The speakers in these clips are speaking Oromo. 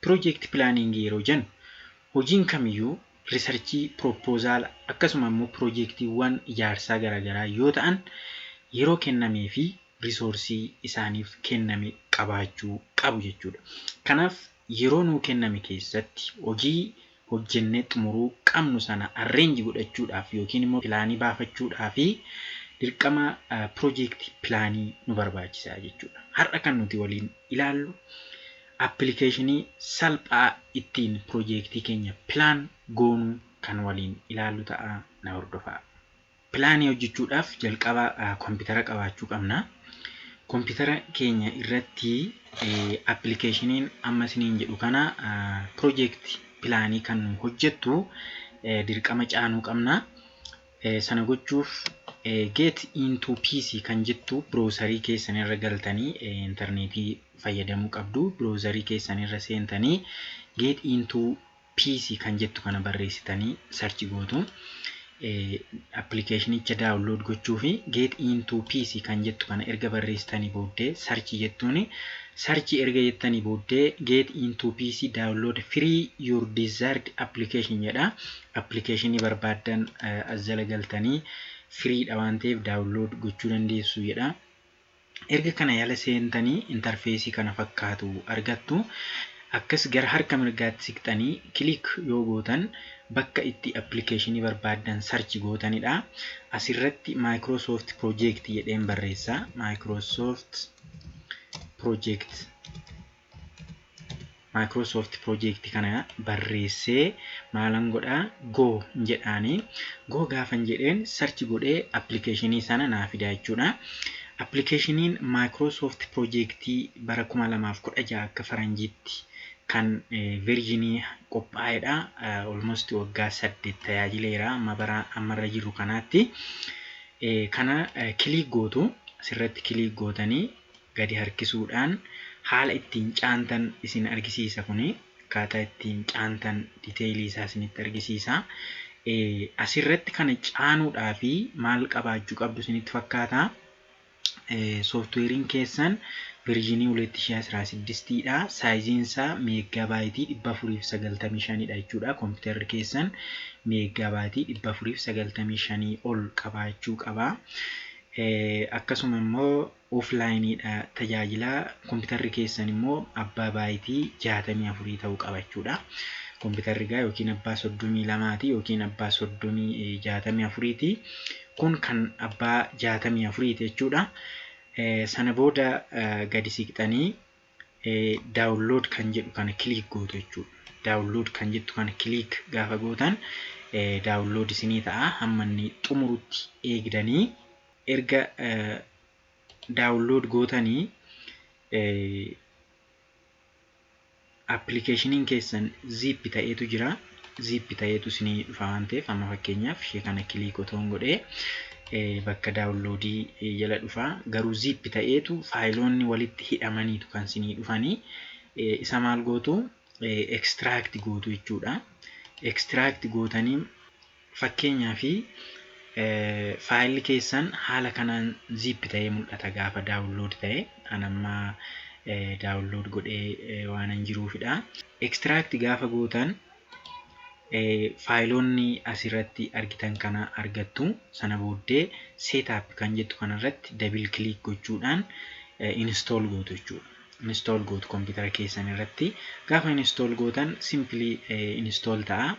Project planning yeroo jennu hojiin kamiyyuu researchii proposal akkasuma immoo projektiiwwan ijaarsaa garaagaraa yoo ta'an yeroo kennamee fi risoorsii isaaniif kenname qabaachuu qabu jechuudha. Kanaaf yeroo nuu kenname keessatti hojii hojjennee xumuruu qabnu sana arrange godhachuudhaaf yookiin immoo pilaanii baafachuudhaaf dirqama project pilaanii nu barbaachisaa jechuudha. Har'a kan nuti waliin ilaallu applicationii salphaa ittiin projektii keenya pilaan goonuu kan waliin ilaallu ta'a na hordofaa. Pilaanii hojjechuudhaaf jalqaba koompitara qabaachuu qabna. Koompitara keenya irratti applicationin amma isiniin jedhu kana project pilaanii kan hojjettu dirqama caanuu qabna. Sana gochuuf get into PC kan jettu browserii keessan irra galtanii internetii fayyadamuu qabdu. Browserii keessan irra seentanii get into PC kan jettu kana barreessitanii search gootu. Applicationicha download gochuu fi get into PC kan jettu kana erga barreessitanii booddee search jettuuni. Search erga jettanii booddee get into PC download free your desired application jedha. Applicationii barbaadan as jala galtanii free dha waan ta'eef download gochuu dandeessu jedha. Erga kana yala seentanii interface kana fakkaatu argattu. Akkas gara harka mirgaatti siqxanii click yoo gootan bakka itti applicationii barbaadan search gootanidha. Asirratti Microsoft Project jedheen barreessa. Microsoft Project kana barreessee maalan godhaa go jedhaanii go gaafan jedheen search godhee applicationii sana naa fida jechuudha. Applicationiin Microsoft Project bara 2016 akka faranjiitti kan versionii qophaa'edha. Almost waggaa 8 tajaajileera ammarra jiru kanaatti. Kana click gootu asirratti click gootanii gadi harkisuudhaan haala ittiin caantan isin argisiisa kuni. Akkaataa ittiin caantan detailii isaa isinitti argisiisa. Asirratti kana caanuudhaa fi maal qabaachuu qabdu isinitti fakkaata. Softwarein keessan versionii 2016 dha. Saayiziin isaa meegaabaayitii 495 dha jechuudha. Kompiitarri keessan meegaabaayitii 495 ol qabaachuu qaba. Akkasuma immoo offline dha tajaajila. Kompiitarri keessan immoo abbaa baayitii 64 ta'uu qaba jechuudha. Kompiitarri gaa yookiin abbaa 32 ti yookiin abbaa 64 ti. Kun kan abbaa 64 jechuudha. Sana booda gadi siqxanii download kan jedhu kana click gootu jechuudha. Download kan jettu kana click gaafa gootan download isinii ta'a. Hamma inni xumurutti eegdanii erga download gootanii applicationiin keessan zip ta'eetu jira. Zip ta'eetu isinii dhufa waan ta'eef amma fakkeenyaaf ishee kana click otoon godhee bakka downloadii jala dhufa. Garuu zip ta'eetu faayiloonni walitti hidhamaniitu kan isinii dhufanii. Isa maal gootu extract gootu jechuudha. Extract gootanii fakkeenyaaf faayilli keessan haala kanaan zip ta'ee mul'ata gaafa download ta'e. Anamma download godhee waan hin jiruufidha. Extract gaafa gootan faayiloonni asirratti argitan kana argattu. Sana booddee setup kan jettu kanarratti double click gochuudhaan install gootu jechuudha. Install gootu kompiitara keessan irratti. Gaafa install gootan simply install ta'a.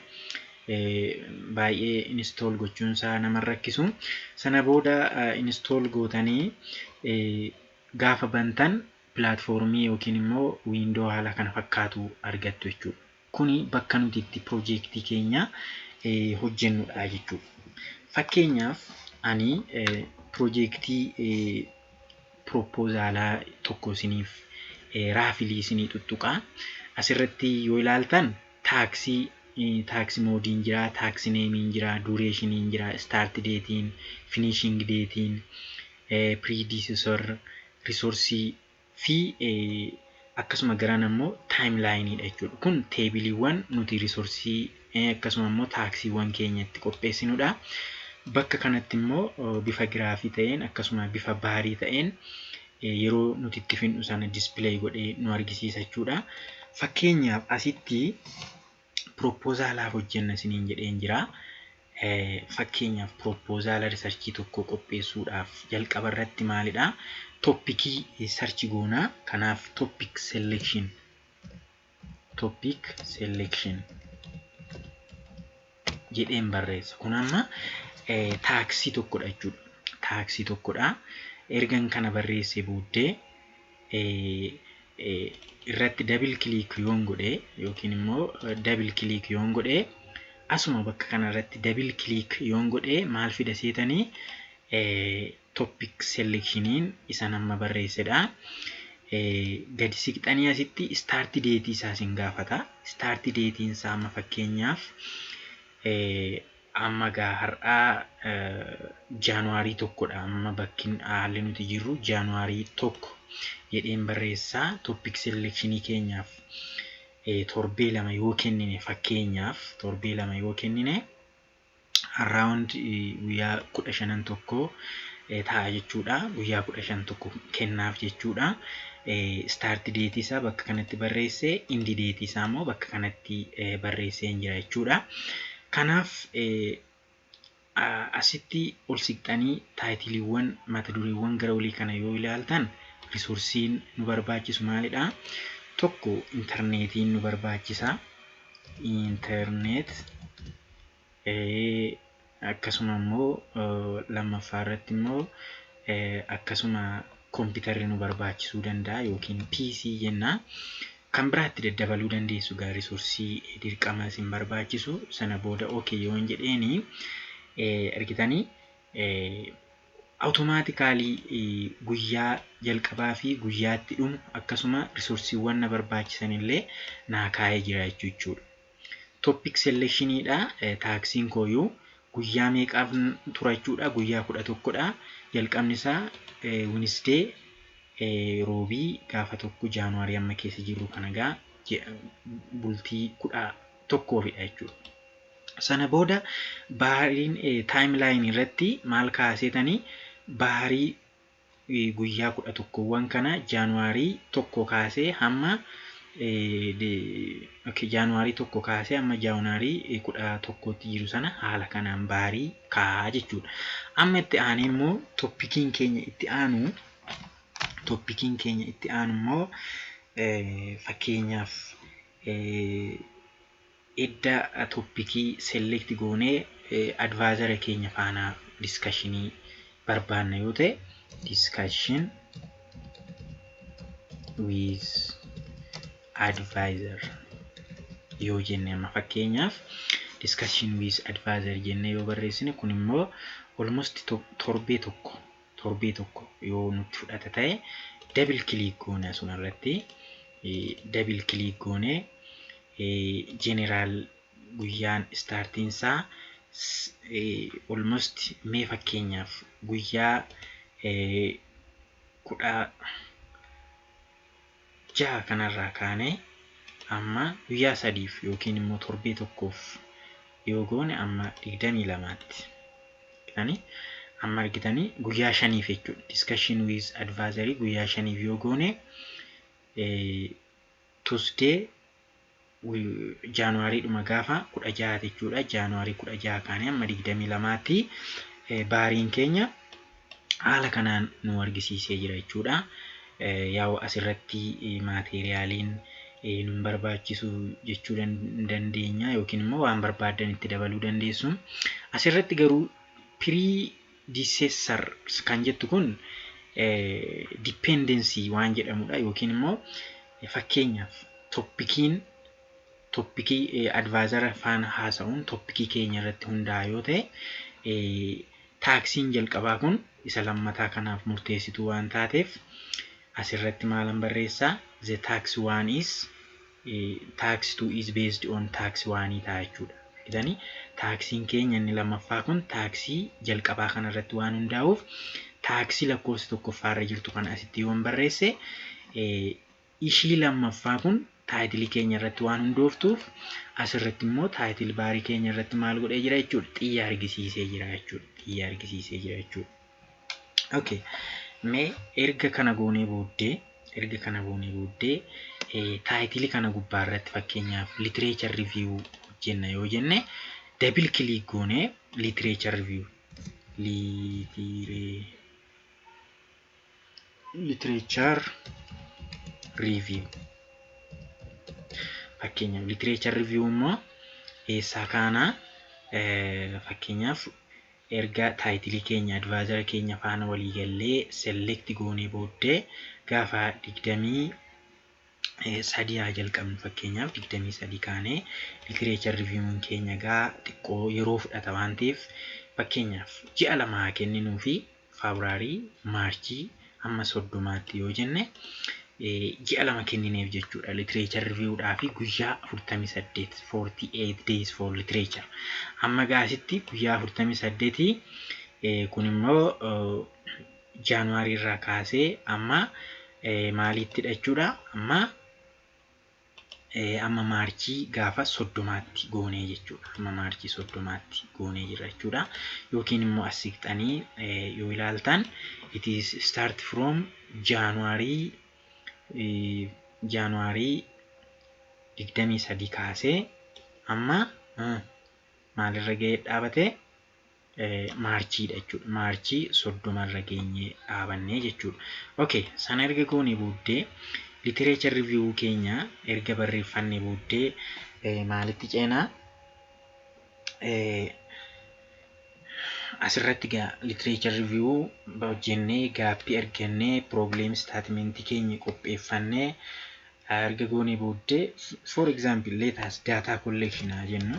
Baay'ee install gochuun isaa nama rakkisu. Sana booda install gootanii gaafa bantan platformii yookiin immoo window haala kana fakkaatu argattu jechuudha. Kuni bakka nuti itti projektii keenya hojjennudha jechuudha. Fakkeenyaaf ani projektii proposaalaa tokko isiniif raafilii isinii tuttuqa. Asirratti yoo ilaaltan taaksii moodiin jira, taaksii neemiin jira, dureeshiniin jira, start datein, finishing datein, predecessor, resourcii fi akkasuma garaan immoo timeline dha jechuudha. Kun teebiliiwwan nuti resourcii akkasuma immoo taaksiiwwan keenyatti qopheessinudha. Bakka kanatti immoo bifa giraafii ta'een akkasuma bifa baarii ta'een yeroo nuti itti finnu sana display godhee nu argisiisa jechuudha. Fakkeenyaaf asitti propozaalaaf hojjenna isiniin jedheen jira. Fakkeenyaaf propozaala riisarchii tokko qopheessuudhaaf jalqaba irratti maalidha? Toppikii sarchi goonaa. Kanaaf topic selection jedheen barreessa. Kun amma taaksii tokkodha jechuudha. Taaksii tokkodha. Ergan kana barreessee booddee irratti double click yoon godhe yookiin immoo double click yoon godhe asuma bakka kana irratti double click yoon godhe maal fida seetanii topic selectioniin isa nama barreessedha. Gadi siqxanii asitti start date isaa isin gaafata. Start date isaa amma fakkeenyaaf amma har'aa Jaanuwaarii 1dha. Amma bakki haalli nuti jirru Jaanuwaarii 1 jedheen barreessaa. Topic selectionii keenyaaf torbee 2 yoo kennine fakkeenyaaf torbee 2 yoo kennine around guyyaa 15 tokko ta'a jechuudha. Guyyaa 15 tokko kennaaf jechuudha. Start date isaa bakka kanatti barreessee end date isaa immoo bakka kanatti barreessee jira jechuudha. Kanaaf asitti ol siqxanii taayitiliiwwan mata dureewwan gara olii kana yoo ilaaltan riisoorsiin nu barbaachisu maalidha? Tokko intarneetiin nu barbaachisa. Internet akkasuma immoo lammaffaa irratti immoo akkasuma kompiitarri nu barbaachisuu danda'a yookiin PC jenna. Kan biraatti daddabaluu dandeessu gaa riisoorsii dirqama isin barbaachisu sana booda okay yoon jedheeni argitanii automaatikaalii guyyaa jalqabaa fi guyyaatti dhumu akkasuma riisoorsiiwwan na barbaachisan illee naa kaa'ee jira jechuudha. Topic selectioniidha. Taaksiin kooyuu guyyaa meeqaaf turachuudha? Guyyaa 11dha. Jalqabni isaa Wednesday roobii gaafa tokko Jaanuwaarii amma keessa jiru kana gaa bultii 11fidha jechuudha. Sana booda bahariin timeline irratti maal kaasetanii baharii guyyaa 11wwan kana Jaanuwaarii 1 kaasee hamma Jaanuwaarii 1 kaasee amma Jaanuwaarii 11tti jiru sana haala kanaan baharii kaa'aa jechuudha. Amma itti aanee immoo toppikiin keenya itti aanu immoo fakkeenyaaf edda toppikii select goonee advaayizara keenya faana diskashinii barbaanna yoo ta'e discussion with advisor yoo jenne amma fakkeenyaaf discussion with advisor jenne yoo barreessine kun immoo almost torbee tokko yoo nutti fudhata ta'e double click goone asuma irratti double click goone general guyyaan starting isaa almost mee fakkeenyaaf guyyaa 16 kanarraa kaane amma guyyaa 3f yookiin immoo torbee tokkoof yoo goone amma 22tti. Kani amma argitanii guyyaa 5f jechuudha. Discussion with advisory guyyaa 5f yoo goone Tuesday Jaanuwaarii dhuma gaafa 16 jechuudha. Jaanuwaarii 16 kaane amma 22tti bahariin keenya haala kanaan nu argisiisee jira jechuudha. Yaa'u asirratti maateriyaaliin nu barbaachisu jechuu dandeenya yookiin immoo waan barbaadan itti dabaluu dandeessu. Asirratti garuu predecessor kan jettu kun dependency waan jedhamudha yookiin immoo fakkeenyaaf toppikii advaayizara faana haasa'uun toppikii keenya irratti hundaa'a yoo ta'e taaksiin jalqabaa kun isa lammataa kanaaf murteessituu waan taateef asirratti maalan barreessaa the tax 1 is tax 2 is based on tax 1 ta'a jechuudha. Idanii taaksiin keenya inni lammaffaa kun taaksii jalqabaa kana irratti waan hundaa'uuf taaksii lakkoofsa tokkoffaarra jirtu kana asitti yoon barreesse ishii lammaffaa kun taayitilii keenya irratti waan hundooftuuf asirratti immoo taayitil baarii keenya irratti maal godhee jira jechuudha? Xiyya argisiisee jira jechuudha. Okay. Mee erga kana goonee booddee erga kana goonee booddee taayitilii kana gubbaa irratti fakkeenyaaf literature review jenna yoo jenne double click goonee literature review fakkeenyaaf literature review immoo eessaa kaana fakkeenyaaf erga taayitilii keenya advaayzara keenya faana walii gallee select goonee booddee gaafa 23 jalqabnu fakkeenyaaf 23 kaanee literature review keenya gaa xiqqoo yeroo fudhata waan ta'eef fakkeenyaaf ji'a 2 kenninuu fi Febraarii Maarchii amma 30tti yoo jenne ji'a 2 kennineef jechuudha literature review dhaa fi guyyaa 48 days for literature amma gaasitti guyyaa 48 kun immoo Jaanuwaarii irraa kaasee amma maalitti jechuudha amma Maarchii gaafa 30tti goonee jechuudha amma Maarchii 30tti goonee jira jechuudha yookiin immoo as siqxanii yoo ilaaltan it is start from January 23 kaasee amma maalirra ga'ee dhaabate Maarchii jechuudha Maarchii 30 irra geenyee dhaabannee jechuudha okay sana erga goonee booddee literature review keenya erga barreeffannee booddee maalitti ceenaa asirratti literature review hojjennee gaaffii argannee problem statement keenya qopheeffannee erga goonee booddee for example let us data collection jennu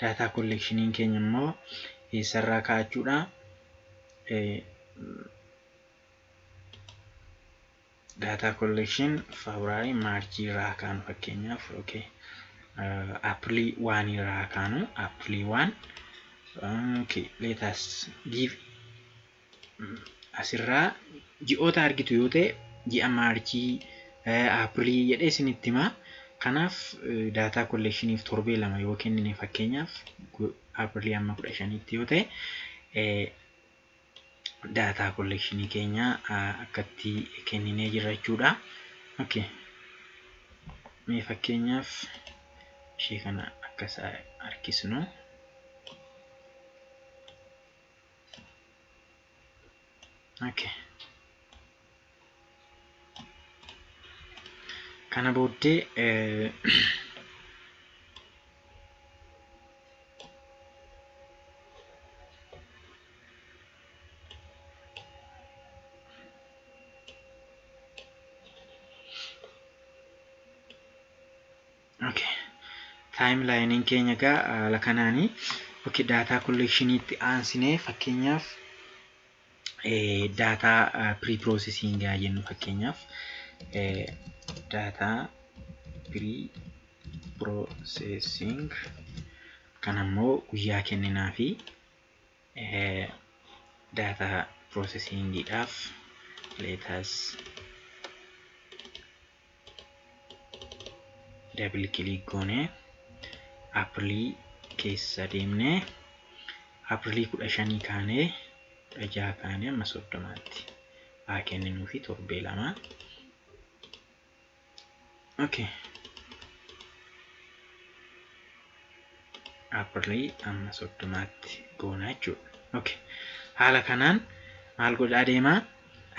data collection keenya immoo eessarraa ka'achuudha data collection February March irraa kaanu fakkeenyaaf okay April 1 irraa kaanu April 1 okay let us give asirraa ji'oota argitu yoo ta'e ji'a Maarchii April jedhee isinitti hima kanaaf data collectioniif torbee 2 yoo kennine fakkeenyaaf April amma 15tti yoo ta'e data collection keenya akkatti kenninee jira jechuudha okay mee fakkeenyaaf ishee kana akkas harkisnu okay kana booddee okay timeline keenya gaa la kanaani okay data collection itti aansinee fakkeenyaaf data pre-processing jennu fakkeenyaaf data pre-processing kanammoo guyyaa kenninaa fi data processing dhaaf let us double click goone April keessa deemne April 15 kaanee 6 kaanee amma 30tti haa kenninuu fi torbee 2 okay April amma 30tti goona jechuudha okay haala kanaan maal godhaa deemaa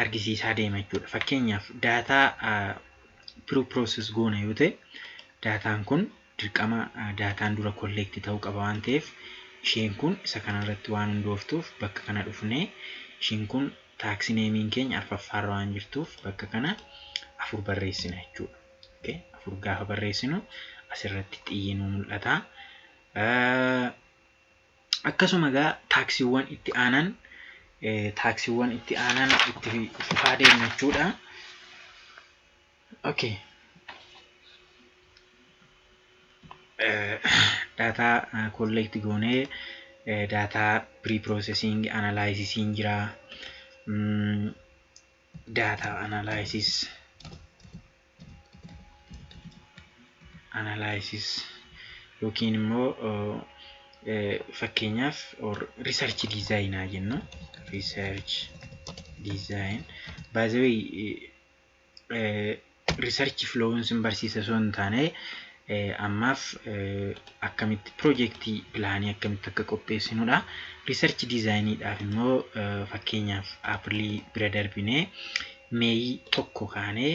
argisiisaa deema jechuudha fakkeenyaaf data pre-process goona yoo ta'e dataan kun dirqama dataan dura collect ta'uu qaba waan ta'eef isheen kun isa kanarratti waan hundooftuuf bakka kana dhufnee isheen kun tax name keenya arfaffaarra waan jirtuuf bakka kana 4 barreessina jechuudha okay 4 gaafa barreessinu asirratti xiyyiin mul'ata akkasuma gaa taaksiiwwan itti aanan itti fufaa deemna jechuudha okay data collect goone data pre-processing analysis jira data analysis yookiin immoo fakkeenyaaf or research design jennu research design by the way research flow sin barsiisa osoo hin taane ammaaf akkamitti projectii pilaanii akkamitti akka qopheessinudha. Research designiidhaaf immoo fakkeenyaaf April bira darbinee May tokko kaanee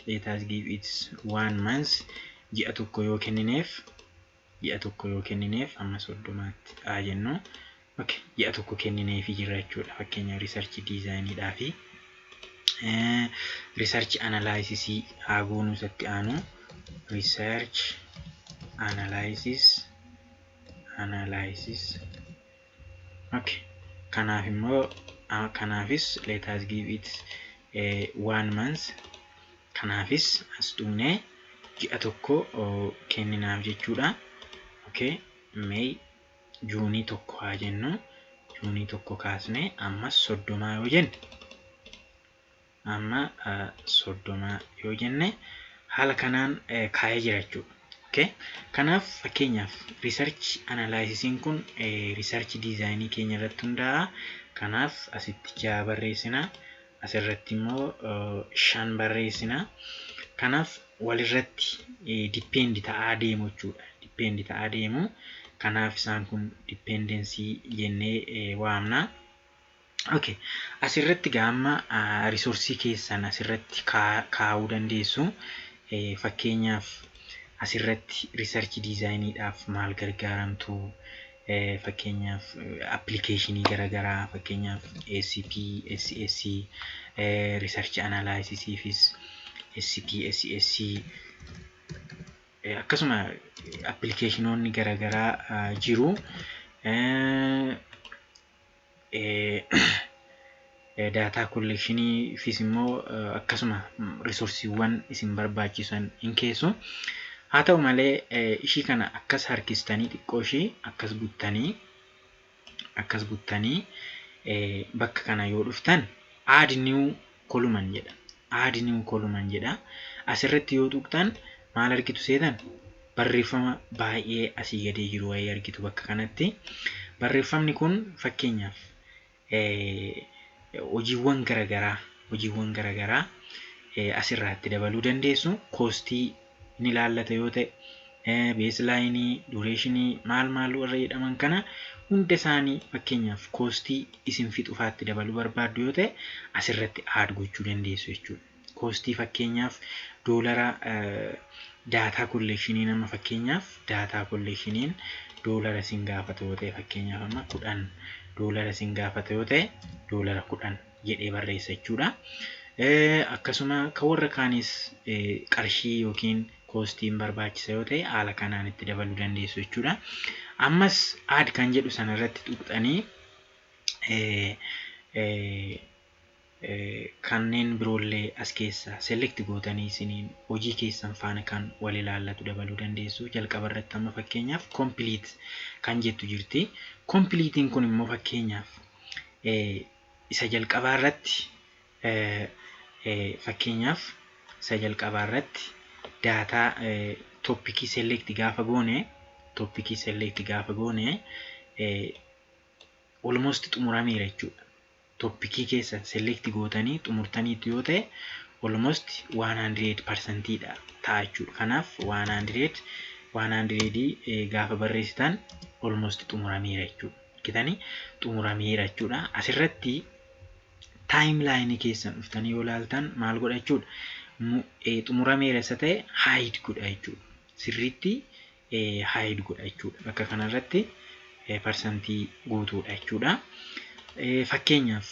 let us give it 1 month ji'a tokko yoo kennineef amma 30tti jennu. Okay, ji'a tokko kennineef jira jechuudha. Fakkeenya research designiidhaafi research analysis haa goonu isatti aanu research analysis. Okay, kanaafis let us give it 1 month. Kanaafis as dhumne ji'a tokko kenninaaf jechuudha. Okay, May Juunii tokko haa jennu. Juunii tokko kaasne amma 30 yoo jenne haala kanaan kaayee jira jechuudha. Okay, kanaaf fakkeenyaaf research analysis kun research design keenya irratti hundaa'a. Kanaaf asitti 6 barreessina, asirratti immoo 5 barreessina. Kanaaf walirratti depend ta'aa deemu jechuudha. Depend ta'aa deemu. Kanaaf isaan kun dependency jennee waamna. Okay, asirratti gaama resource keessan asirratti kaa'uu dandeessu. Fakkeenyaaf asirratti research designiidhaaf maal gargaaramtu, fakkeenyaaf applicationii garagaraa, fakkeenyaaf SCP, SCSC, research analysis fis SCP, SCSC akkasuma applicationoonni garagaraa jiru. Data collection fis immoo akkasuma resourceewwan isin barbaachisan in keessu. Haa ta'u malee ishii kana akkas harkistanii xiqqoo ishii akkas buttanii bakka kana yoo dhuftan add new column jedha. Asirratti yoo tuqxan maal argitu seetan barreeffama baay'ee asii gadee jiru wayii argitu bakka kanatti. Barreeffamni kun fakkeenyaaf hojiiwwan garagaraa asirratti dabaluu dandeessu. Koostii ni laallata yoo ta'e baseline, duration maal warra jedhaman kana hunda isaanii fakkeenyaaf koostii isin fixufaatti dabaluu barbaaddu yoo ta'e asirratti add gochuu dandeessu jechuudha. Koostii fakkeenyaaf doolara data collection nama fakkeenyaaf data collectioniin doolara sin gaafata yoo ta'e fakkeenyaaf amma $10 sin gaafata yoo ta'e $10 jedhee barreessa jechuudha. Akkasuma kan warra kaanis qarshii yookiin koostiin barbaachisa yoo ta'e haala kanaan itti dabaluu dandeessu jechuudha. Ammas add kan jedhu sana irratti tuqxanii kanneen biroollee as keessa select gootanii isiniin hojii keessan faana kan wal ilaallatu dabaluu dandeessu. Jalqaba irratti amma fakkeenyaaf complete kan jettu jirti. Completein kun immoo fakkeenyaaf isa jalqabaa irratti data topic select gaafa goone almost xumurameera jechuudha. Topikii keessa select gootanii xumurtaniitu yoo ta'e almost 100% dha ta'a jechuudha. Kanaaf 100 gaafa barreessitan almost xumurameera jechuudha. Kitanii xumurameera jechuudha. Asirratti timeline keessan dhuftanii yoo ilaaltan maal godha jechuudha. Xumurameera isa ta'e hide godha jechuudha. Sirriitti hide godha jechuudha. Bakka kanarratti percentii guutuudha jechuudha. Fakkeenyaaf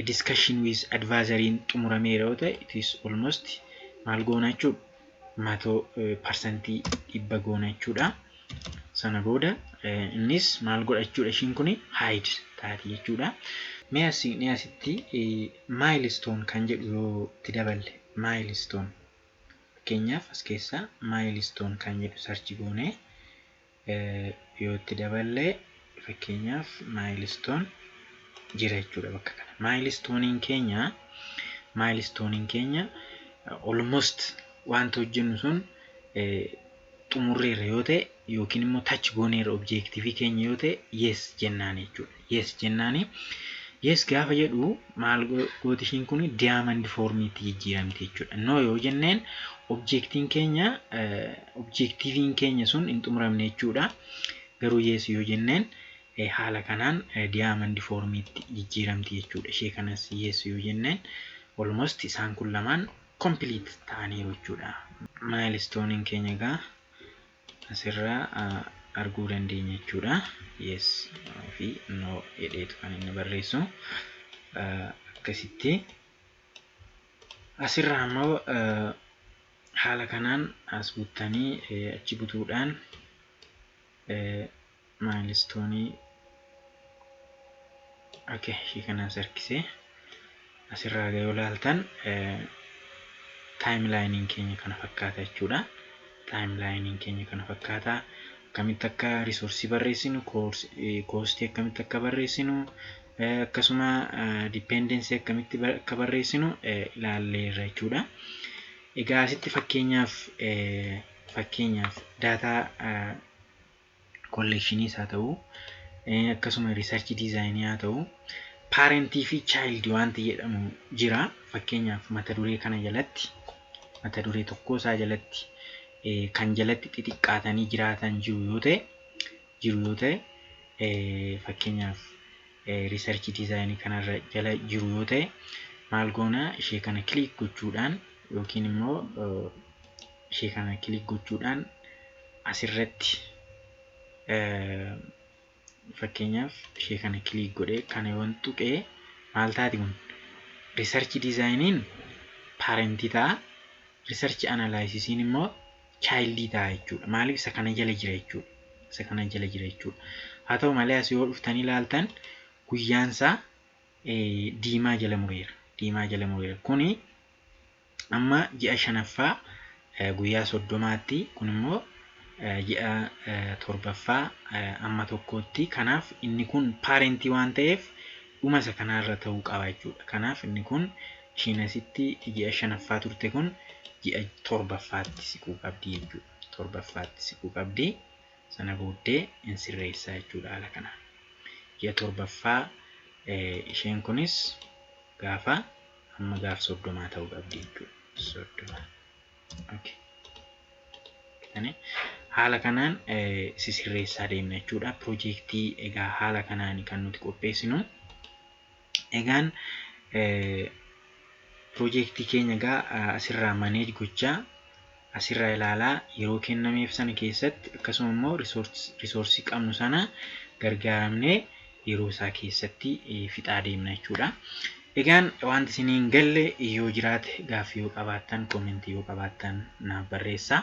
discussion with advisory xumurameera yoo ta'e it is almost maal goona jechuudha. 100% goona jechuudha. Sana booda innis maal godha jechuudha. Ishiin kun hide taati jechuudha. Mee asitti milestone kan jedhu yoo itti daballe milestone fakkeenyaaf as keessa milestone kan jedhu search goone yoo itti daballe fakkeenyaaf milestone jira jechuudha bakka kana. Milestone keenya almost wanta hojjennu sun xumurreerra yoo ta'e yookiin immoo touch gooneerra objektiivii keenya yoo ta'e yes jennaan jechuudha. Yes jennaani. Yes gaafa jedhu maal gooti ishiin kun diamond formiitti jijjiiramti jechuudha. No yoo jenneen objektiiviin keenya sun hin xumuramne jechuudha. Garuu yes yoo jenneen haala kanaan diamond formiitti jijjiiramti jechuudha. Ishee kanas yes yoo jenneen almost isaan kun lamaan complete ta'aniiru jechuudha. Milestone keenya egaa asirraa arguu dandeenya jechuudha. Yes fi no jedheetu kan inni barreessu. Akkasitti asirraa ammoo haala kanaan as buttanii achi butuudhaan milestone ishee kanas harkisee asirraa yoo ilaaltan timeline keenya kana fakkaata jechuudha. Timeline keenya kana fakkaata. Akkamitti akka resource barreessinu, cost akkamitti akka barreessinu, akkasuma dependency akkamitti akka barreessinu ilaalleerra jechuudha. Egaa asitti fakkeenyaaf data collectionii haa ta'u, akkasuma research design haa ta'u, parent fi child wanti jedhamu jira. Fakkeenyaaf mata duree kana jalatti, mata duree tokko isaa jalatti kan jalatti xixiqqaatanii jiraatan jiru yoo ta'e fakkeenyaaf research design kanarra jala jiru yoo ta'e maal goona ishee kana click gochuudhaan yookiin immoo ishee kana click gochuudhaan asirratti fakkeenyaaf ishee kana click godhee kana yoon tuqee maal taati kun research designiin parentii ta'a, research analysisiin immoo child ta'a jechuudha. Maaliif isa kana jala jira jechuudha. Haa ta'u malee as yoo dhuftanii ilaaltan guyyaansaa diimaa jala mureera. Kuni amma ji'a 5ffaa guyyaa 30tti, kun immoo ji'a 7ffaa amma tokkotti. Kanaaf inni kun parentii waan ta'eef dhuma isa kanarra ta'uu qaba jechuudha. Kanaaf inni kun ishiin asitti ji'a 5ffaa turte kun ji'a 7ffaatti siquu qabdi jechuudha. 7ffaatti siquu qabdi. Sana booddee hin sirreessaa jechuudha haala kanaan. Ji'a 7ffaa isheen kunis gaafa 30 ta'uu qabdi jechuudha. 30. Okay. Haala kanaan sirreessaa deemna jechuudha. Projektii egaa haala kanaan kan nuti qopheessinu. Egaan projektii keenya egaa asirraa manage gochaa asirraa ilaalaa yeroo kennameef sana keessatti akkasuma immoo resource qabnu sana gargaaramnee yeroo isaa keessatti fixaa deemna jechuudha. Egaan wanti isiniin galle yoo jiraate gaaffii yoo qabaattan, comment yoo qabaattan naaf barreessaa.